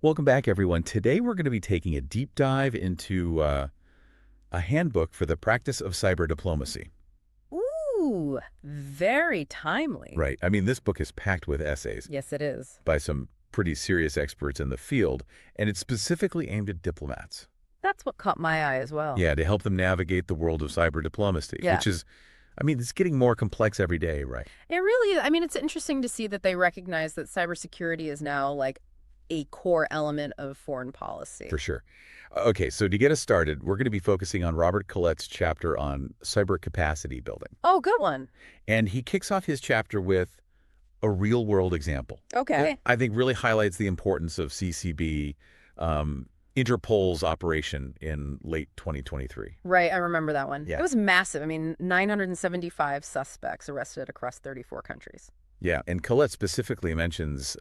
Welcome back, everyone. Today we're going to be taking a deep dive into a handbook for the practice of cyber diplomacy. Ooh, very timely. Right. I mean, this book is packed with essays Yes, it is. by some pretty serious experts in the field, and it's specifically aimed at diplomats. That's what caught my eye as well. Yeah, to help them navigate the world of cyber diplomacy, Yeah. which is, I mean, it's getting more complex every day, right? It really is. I mean, it's interesting to see that they recognize that cybersecurity is now like a core element of foreign policy. For sure. Okay, so to get us started, we're going to be focusing on Robert Collett's chapter on cyber capacity building. Oh, good one. And he kicks off his chapter with a real-world example. Okay. I think really highlights the importance of CCB, Interpol's operation in late 2023. Right, I remember that one. Yeah. It was massive. I mean, 975 suspects arrested across 34 countries. Yeah, and Collett specifically mentions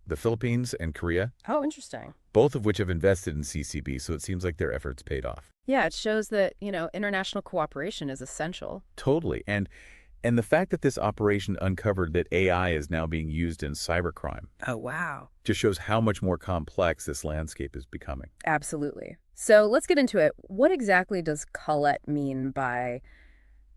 the Philippines and Korea, Oh, interesting. both of which have invested in CCB, so it seems like their efforts paid off. Yeah, it shows that, international cooperation is essential. Totally. And the fact that this operation uncovered that AI is now being used in cybercrime Oh, wow. just shows how much more complex this landscape is becoming. Absolutely. So let's get into it. What exactly does Collett mean by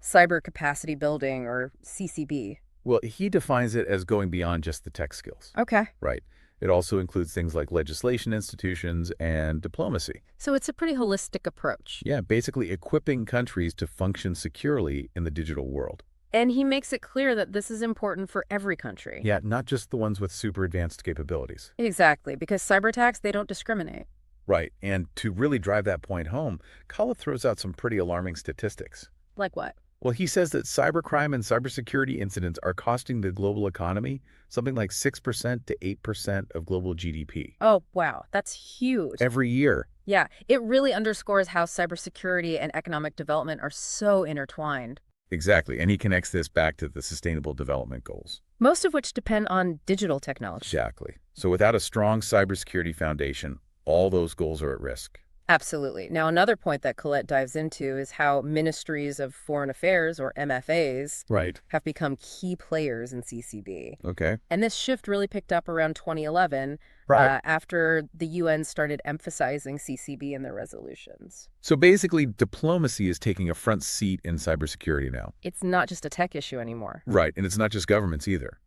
cyber capacity building, or CCB? Well, he defines it as going beyond just the tech skills, Okay. right? It also includes things like legislation institutions and diplomacy. So it's a pretty holistic approach. Yeah, basically equipping countries to function securely in the digital world. And he makes it clear that this is important for every country. Yeah, not just the ones with super advanced capabilities. Exactly, because cyber attacks, they don't discriminate. Right, and to really drive that point home, Collett throws out some pretty alarming statistics. Like what? Well, he says that cybercrime and cybersecurity incidents are costing the global economy something like 6% to 8% of global GDP. Oh, wow. That's huge. Every year. Yeah, it really underscores how cybersecurity and economic development are so intertwined. Exactly, and he connects this back to the Sustainable Development Goals. Most of which depend on digital technology. Exactly. So without a strong cybersecurity foundation, all those goals are at risk. Absolutely. Now, another point that Collett dives into is how ministries of foreign affairs, or MFAs, Right. have become key players in CCB. Okay. And this shift really picked up around 2011 after the UN started emphasizing CCB in their resolutions. So basically, diplomacy is taking a front seat in cybersecurity now. It's not just a tech issue anymore. Right, and it's not just governments either.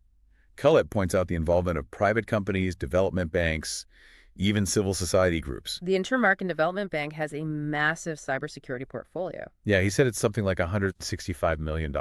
Collett points out the involvement of private companies, development banks, even civil society groups. The Intermarket Development Bank has a massive cybersecurity portfolio. Yeah, he said it's something like $165 million.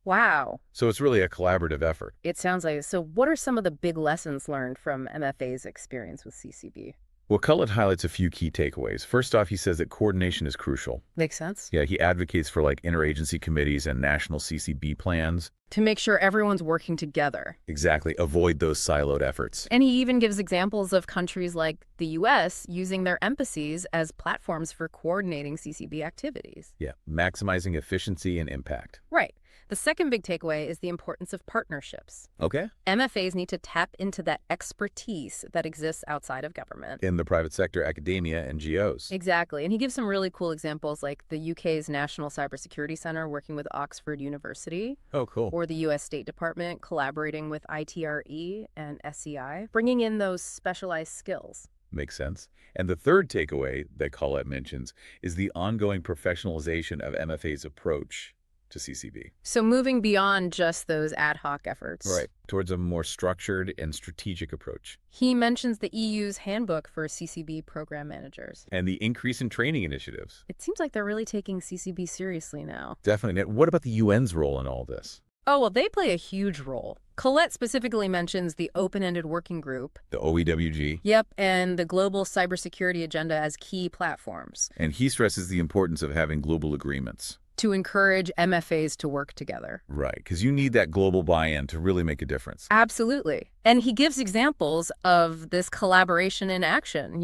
Wow. So it's really a collaborative effort. It sounds like it. So what are some of the big lessons learned from MFA's experience with CCB? Well, Collett highlights a few key takeaways. First off, he says that coordination is crucial. Makes sense. Yeah, he advocates for like interagency committees and national CCB plans. To make sure everyone's working together. Exactly. Avoid those siloed efforts. And he even gives examples of countries like the U.S. using their embassies as platforms for coordinating CCB activities. Yeah, maximizing efficiency and impact. Right. The second big takeaway is the importance of partnerships. Okay. MFAs need to tap into that expertise that exists outside of government. In the private sector, academia, NGOs. Exactly. And he gives some really cool examples, like the UK's National Cybersecurity Center working with Oxford University, Oh, cool. or the U.S. State Department collaborating with ITRE and SCI, bringing in those specialized skills. Makes sense. And the third takeaway that Collett mentions is the ongoing professionalization of MFA's approach to CCB. So moving beyond just those ad hoc efforts. Right. Towards a more structured and strategic approach. He mentions the EU's Handbook for CCB program managers. And the increase in training initiatives. It seems like they're really taking CCB seriously now. Definitely. Now, what about the UN's role in all this? Oh, well, they play a huge role. Collett specifically mentions the open-ended working group. The OEWG. Yep, and the global cybersecurity agenda as key platforms. And he stresses the importance of having global agreements. To encourage MFAs to work together. Right, because you need that global buy-in to really make a difference. Absolutely. And he gives examples of this collaboration in action,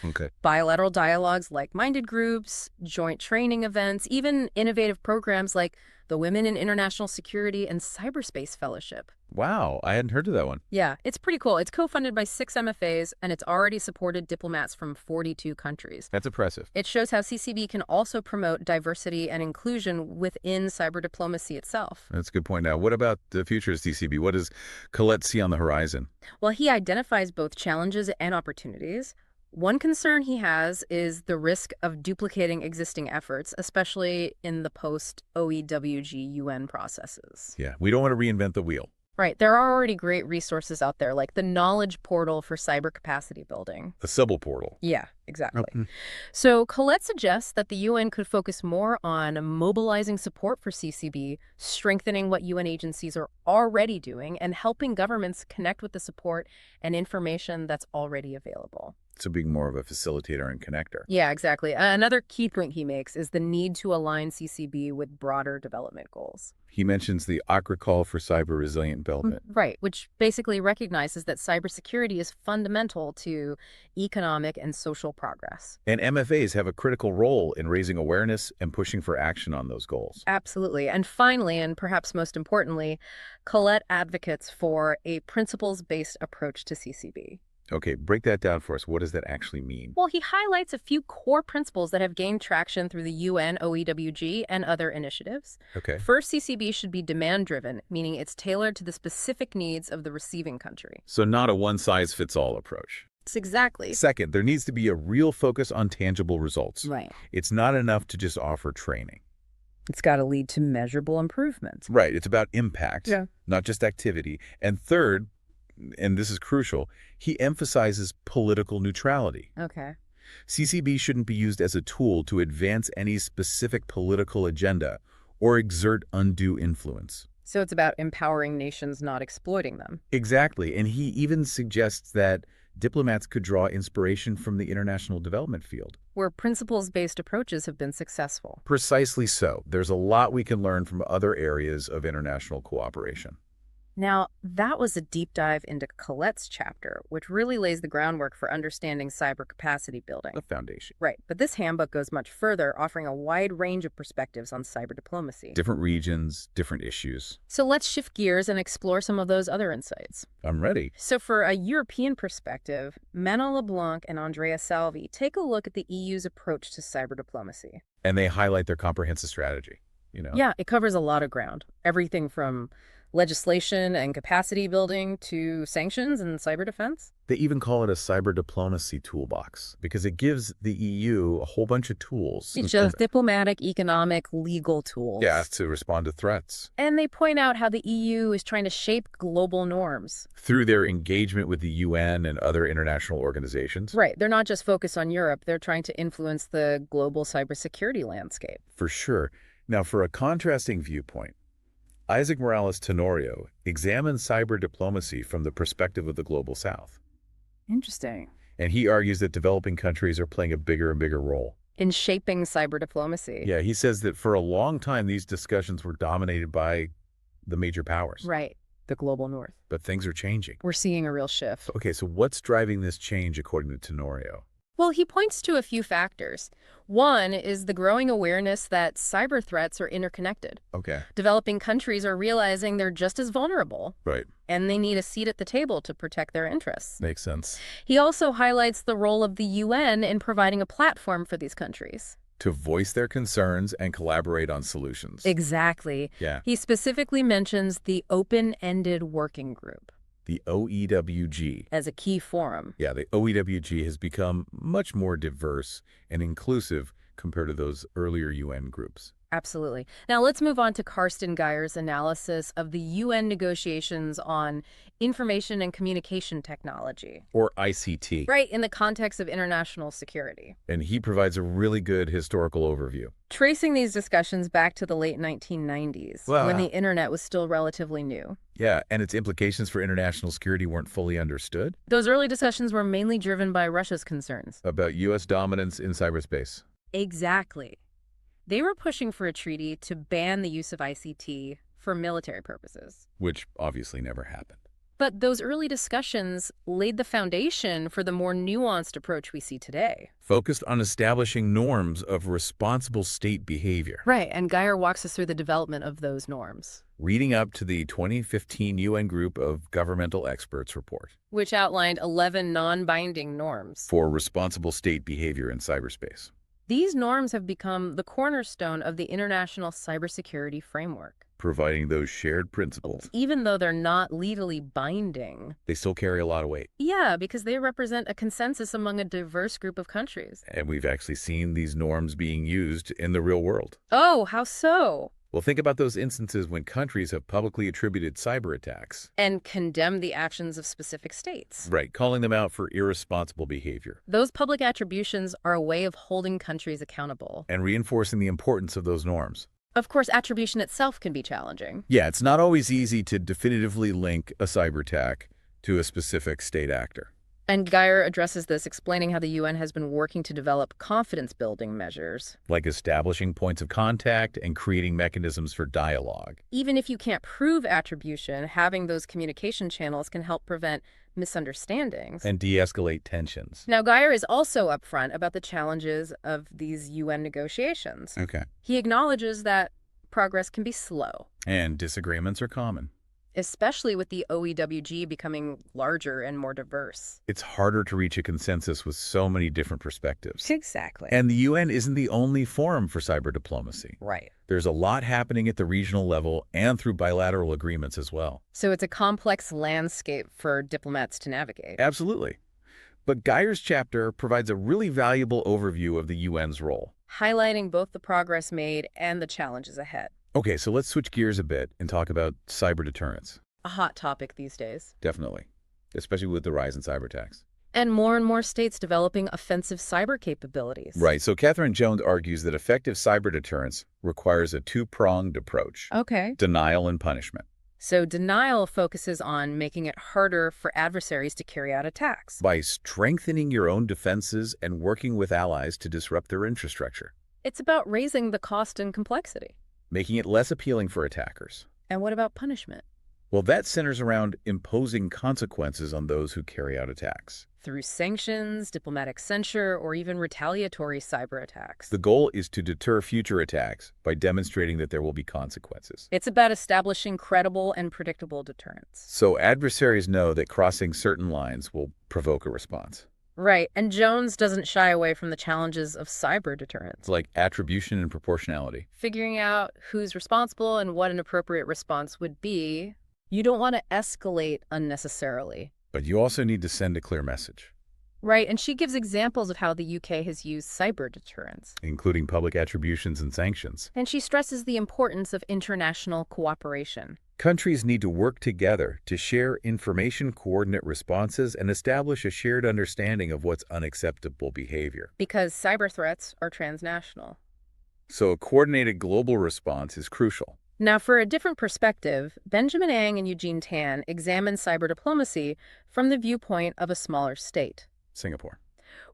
Okay. bilateral dialogues like minded groups, joint training events, even innovative programs like the Women in International Security and Cyberspace Fellowship. Wow, I hadn't heard of that one. Yeah, it's pretty cool. It's co-funded by 6 MFAs, and it's already supported diplomats from 42 countries. That's impressive. It shows how CCB can also promote diversity and inclusion within cyber diplomacy itself. That's a good point. Now, what about the future of CCB? What does Collett see on the horizon? horizon? Well, he identifies both challenges and opportunities. One concern he has is the risk of duplicating existing efforts, especially in the post-OEWG UN processes. Yeah, we don't want to reinvent the wheel. Right. There are already great resources out there, like the Knowledge Portal for Cyber Capacity Building. A Sybil portal. Yeah, exactly. Okay. So Collett suggests that the UN could focus more on mobilizing support for CCB, strengthening what UN agencies are already doing, and helping governments connect with the support and information that's already available. So being more of a facilitator and connector. Yeah, exactly. Another key point he makes is the need to align CCB with broader development goals. He mentions the Accra Call for Cyber Resilient Development. Right, which basically recognizes that cybersecurity is fundamental to economic and social progress. And MFAs have a critical role in raising awareness and pushing for action on those goals. Absolutely. And finally, and perhaps most importantly, Collett advocates for a principles-based approach to CCB. Okay, break that down for us. What does that actually mean? Well, he highlights a few core principles that have gained traction through the UN, OEWG, and other initiatives. Okay. First, CCB should be demand-driven, meaning it's tailored to the specific needs of the receiving country. So not a one-size-fits-all approach. It's exactly. Second, there needs to be a real focus on tangible results. Right. It's not enough to just offer training. It's got to lead to measurable improvements. Right. It's about impact, Yeah. not just activity. And third, and this is crucial, he emphasizes political neutrality. Okay. CCB shouldn't be used as a tool to advance any specific political agenda or exert undue influence. So it's about empowering nations, not exploiting them. Exactly. And he even suggests that diplomats could draw inspiration from the international development field. Where principles-based approaches have been successful. Precisely so. There's a lot we can learn from other areas of international cooperation. Now, that was a deep dive into Collett's chapter, which really lays the groundwork for understanding cyber capacity building. The foundation. Right, but this handbook goes much further, offering a wide range of perspectives on cyber diplomacy. Different regions, different issues. So let's shift gears and explore some of those other insights. I'm ready. So for a European perspective, Manon LeBlanc and Andrea Salvi take a look at the EU's approach to cyber diplomacy. And they highlight their comprehensive strategy, Yeah, it covers a lot of ground. Everything from legislation and capacity building to sanctions and cyber defense. They even call it a cyber diplomacy toolbox because it gives the EU a whole bunch of tools. It's just diplomatic, economic, legal tools. Yeah, to respond to threats. And they point out how the EU is trying to shape global norms. Through their engagement with the UN and other international organizations. Right. They're not just focused on Europe. They're trying to influence the global cybersecurity landscape. For sure. Now, for a contrasting viewpoint, Isaac Morales Tenorio examines cyber diplomacy from the perspective of the Global South. Interesting. And he argues that developing countries are playing a bigger and bigger role. In shaping cyber diplomacy. Yeah, he says that for a long time, these discussions were dominated by the major powers. Right. The global north. But things are changing. We're seeing a real shift. Okay, so what's driving this change according to Tenorio? Well, he points to a few factors. One is the growing awareness that cyber threats are interconnected. Okay. Developing countries are realizing they're just as vulnerable. Right. And they need a seat at the table to protect their interests. Makes sense. He also highlights the role of the UN in providing a platform for these countries. To voice their concerns and collaborate on solutions. Exactly. Yeah. He specifically mentions the open-ended working group. The OEWG. As a key forum. Yeah, the OEWG has become much more diverse and inclusive compared to those earlier UN groups. Absolutely. Now let's move on to Karsten Geyer's analysis of the UN negotiations on information and communication technology. Or ICT. Right, in the context of international security. And he provides a really good historical overview. Tracing these discussions back to the late 1990s, when the internet was still relatively new. Yeah, and its implications for international security weren't fully understood. Those early discussions were mainly driven by Russia's concerns. About U.S. dominance in cyberspace. Exactly. They were pushing for a treaty to ban the use of ICT for military purposes. Which obviously never happened. But those early discussions laid the foundation for the more nuanced approach we see today. Focused on establishing norms of responsible state behavior. Right, and Geyer walks us through the development of those norms. Reading up to the 2015 UN Group of Governmental Experts report. Which outlined 11 non-binding norms. For responsible state behavior in cyberspace. These norms have become the cornerstone of the international cybersecurity framework. providing those shared principles. Even though they're not legally binding. They still carry a lot of weight. Yeah, because they represent a consensus among a diverse group of countries. And we've actually seen these norms being used in the real world. Oh, how so? Well, think about those instances when countries have publicly attributed cyber attacks. And condemn the actions of specific states. Right, calling them out for irresponsible behavior. Those public attributions are a way of holding countries accountable. And reinforcing the importance of those norms. Of course, attribution itself can be challenging. Yeah, it's not always easy to definitively link a cyber attack to a specific state actor. And Geyer addresses this, explaining how the UN has been working to develop confidence-building measures. Like establishing points of contact and creating mechanisms for dialogue. Even if you can't prove attribution, having those communication channels can help prevent misunderstandings. And de-escalate tensions. Now, Geyer is also upfront about the challenges of these UN negotiations. Okay. He acknowledges that progress can be slow, And disagreements are common. especially with the OEWG becoming larger and more diverse. It's harder to reach a consensus with so many different perspectives. Exactly. And the UN isn't the only forum for cyber diplomacy. Right. There's a lot happening at the regional level and through bilateral agreements as well. So it's a complex landscape for diplomats to navigate. Absolutely. But Geyer's chapter provides a really valuable overview of the UN's role. Highlighting both the progress made and the challenges ahead. Okay, so let's switch gears a bit and talk about cyber deterrence. A hot topic these days. Definitely. Especially with the rise in cyber attacks. And more states developing offensive cyber capabilities. Right, so Catherine Jones argues that effective cyber deterrence requires a two-pronged approach. Okay. Denial and punishment. So denial focuses on making it harder for adversaries to carry out attacks. By strengthening your own defenses and working with allies to disrupt their infrastructure. It's about raising the cost and complexity. Making it less appealing for attackers. And what about punishment? Well, that centers around imposing consequences on those who carry out attacks. Through sanctions, diplomatic censure, or even retaliatory cyber attacks. The goal is to deter future attacks by demonstrating that there will be consequences. It's about establishing credible and predictable deterrence. So adversaries know that crossing certain lines will provoke a response. Right, and Jones doesn't shy away from the challenges of cyber deterrence. It's like attribution and proportionality. Figuring out who's responsible and what an appropriate response would be. You don't want to escalate unnecessarily. But you also need to send a clear message. Right, and she gives examples of how the UK has used cyber deterrence. Including public attributions and sanctions. And she stresses the importance of international cooperation. Countries need to work together to share information coordinate responses and establish a shared understanding of what's unacceptable behavior. Because cyber threats are transnational. So a coordinated global response is crucial. Now, for a different perspective, Benjamin Ang and Eugene Tan examine cyber diplomacy from the viewpoint of a smaller state. Singapore.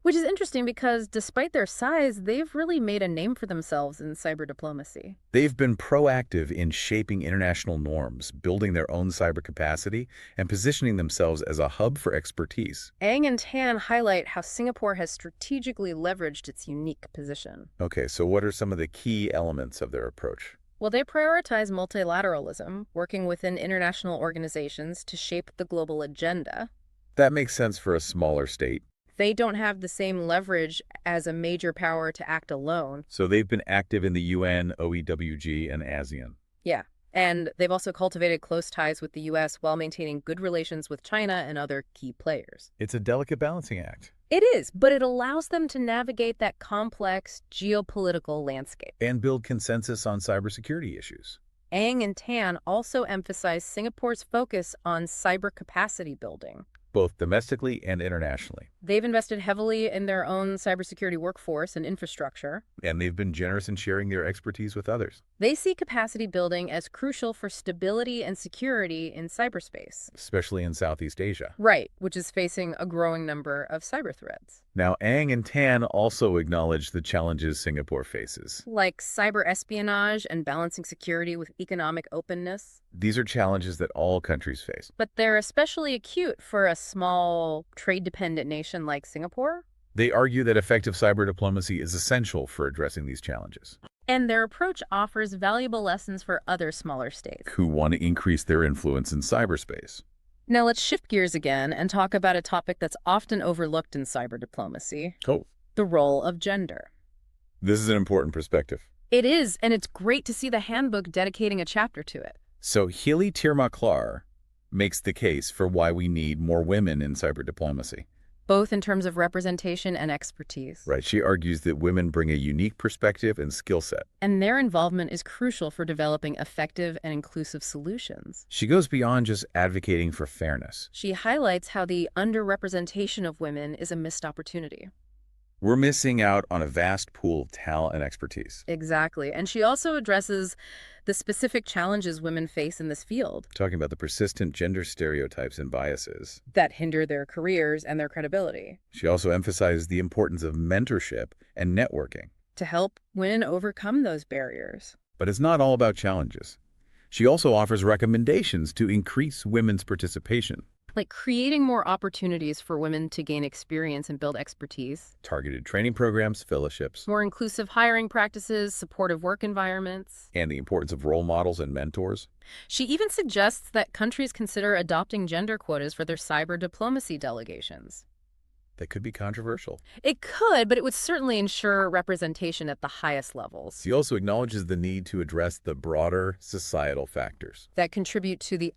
Which is interesting because despite their size, they've really made a name for themselves in cyber diplomacy. They've been proactive in shaping international norms, building their own cyber capacity, and positioning themselves as a hub for expertise. Ang and Tan highlight how Singapore has strategically leveraged its unique position. Okay, so what are some of the key elements of their approach? Well, they prioritize multilateralism, working within international organizations to shape the global agenda. That makes sense for a smaller state. They don't have the same leverage as a major power to act alone. So they've been active in the UN, OEWG, and ASEAN. Yeah, and they've also cultivated close ties with the U.S. while maintaining good relations with China and other key players. It's a delicate balancing act. It is, but it allows them to navigate that complex geopolitical landscape. And build consensus on cybersecurity issues. Ang and Tan also emphasize Singapore's focus on cyber capacity building. Both domestically and internationally. They've invested heavily in their own cybersecurity workforce and infrastructure. And they've been generous in sharing their expertise with others. They see capacity building as crucial for stability and security in cyberspace. Especially in Southeast Asia. Right, which is facing a growing number of cyber threats. Now, Ang and Tan also acknowledge the challenges Singapore faces. Like cyber espionage and balancing security with economic openness. These are challenges that all countries face. But they're especially acute for a small, trade-dependent nation like Singapore. They argue that effective cyber diplomacy is essential for addressing these challenges. And their approach offers valuable lessons for other smaller states who want to increase their influence in cyberspace. Now let's shift gears again and talk about a topic that's often overlooked in cyber diplomacy. Oh. The role of gender. This is an important perspective. It is, and it's great to see the handbook dedicating a chapter to it. So Healy Tierma-Clar makes the case for why we need more women in cyber diplomacy. Both in terms of representation and expertise. Right. She argues that women bring a unique perspective and skill set. And their involvement is crucial for developing effective and inclusive solutions. She goes beyond just advocating for fairness. She highlights how the underrepresentation of women is a missed opportunity. We're missing out on a vast pool of talent and expertise. Exactly. And she also addresses the specific challenges women face in this field Talking about the persistent gender stereotypes and biases. that hinder their careers and their credibility. She also emphasizes the importance of mentorship and networking. To help women overcome those barriers. But it's not all about challenges. She also offers recommendations to increase women's participation. Like creating more opportunities for women to gain experience and build expertise. Targeted training programs, fellowships, More inclusive hiring practices, supportive work environments. and the importance of role models and mentors. She even suggests that countries consider adopting gender quotas for their cyber diplomacy delegations. That could be controversial. It could, but it would certainly ensure representation at the highest levels She also acknowledges the need to address the broader societal factors, that contribute to the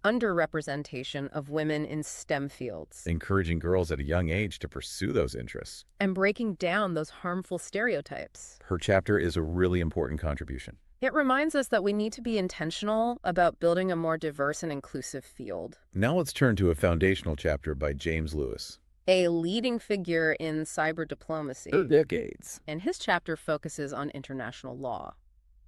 underrepresentation of women in STEM fields encouraging girls at a young age to pursue those interests. and breaking down those harmful stereotypes. Her chapter is a really important contribution. It reminds us that we need to be intentional about building a more diverse and inclusive field. Now let's turn to a foundational chapter by James Lewis. A leading figure in cyber diplomacy, Decades. and his chapter focuses on international law.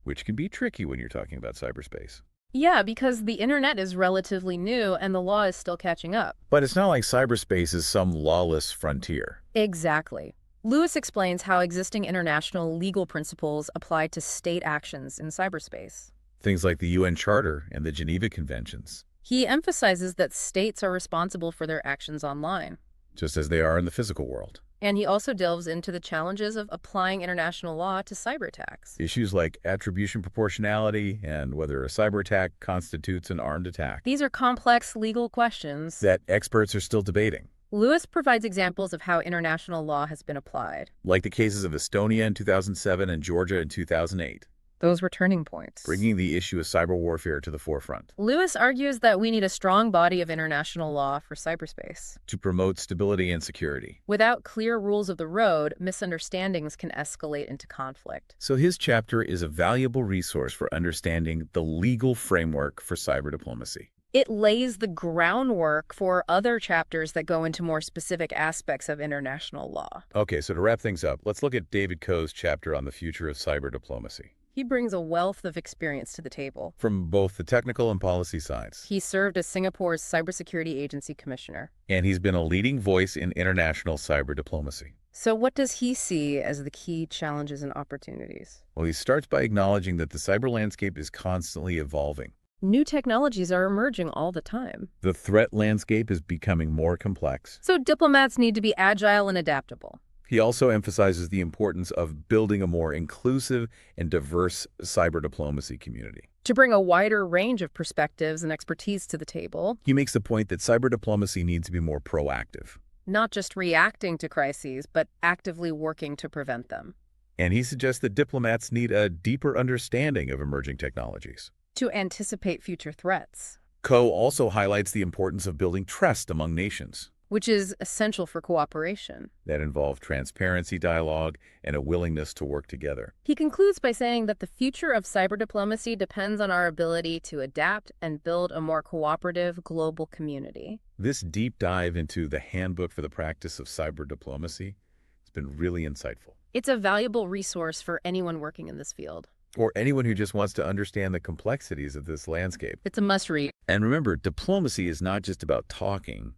Which can be tricky when you're talking about cyberspace. Yeah, because the internet is relatively new and the law is still catching up. But it's not like cyberspace is some lawless frontier. Exactly. Lewis explains how existing international legal principles apply to state actions in cyberspace. Things like the UN Charter and the Geneva Conventions, He emphasizes that states are responsible for their actions online. just as they are in the physical world. And he also delves into the challenges of applying international law to cyber attacks. Issues like attribution proportionality and whether a cyber attack constitutes an armed attack These are complex legal questions. that experts are still debating, Lewis provides examples of how international law has been applied. like the cases of Estonia in 2007 and Georgia in 2008, Those were turning points. bringing the issue of cyber warfare to the forefront. Lewis argues that we need a strong body of international law for cyberspace. To promote stability and security. Without clear rules of the road, misunderstandings can escalate into conflict. So his chapter is a valuable resource for understanding the legal framework for cyber diplomacy. It lays the groundwork for other chapters that go into more specific aspects of international law. Okay, so to wrap things up, let's look at David Koh's chapter on the future of cyber diplomacy. He brings a wealth of experience to the table. From both the technical and policy sides. He served as Singapore's Cybersecurity Agency Commissioner. And he's been a leading voice in international cyber diplomacy. So what does he see as the key challenges and opportunities? Well, he starts by acknowledging that the cyber landscape is constantly evolving. New technologies are emerging all the time. The threat landscape is becoming more complex. So diplomats need to be agile and adaptable. He also emphasizes the importance of building a more inclusive and diverse cyber diplomacy community. To bring a wider range of perspectives and expertise to the table, He makes the point that cyber diplomacy needs to be more proactive. not just reacting to crises, but actively working to prevent them. And he suggests that diplomats need a deeper understanding of emerging technologies. To anticipate future threats, Koh also highlights the importance of building trust among nations. which is essential for cooperation. That involve transparency dialogue and a willingness to work together. He concludes by saying that the future of cyber diplomacy depends on our ability to adapt and build a more cooperative global community. This deep dive into the Handbook for the Practice of Cyber Diplomacy has been really insightful. It's a valuable resource for anyone working in this field. Or anyone who just wants to understand the complexities of this landscape. It's a must-read. And remember, diplomacy is not just about talking,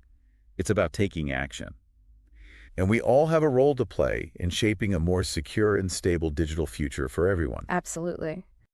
it's about taking action. And we all have a role to play in shaping a more secure and stable digital future for everyone. Absolutely.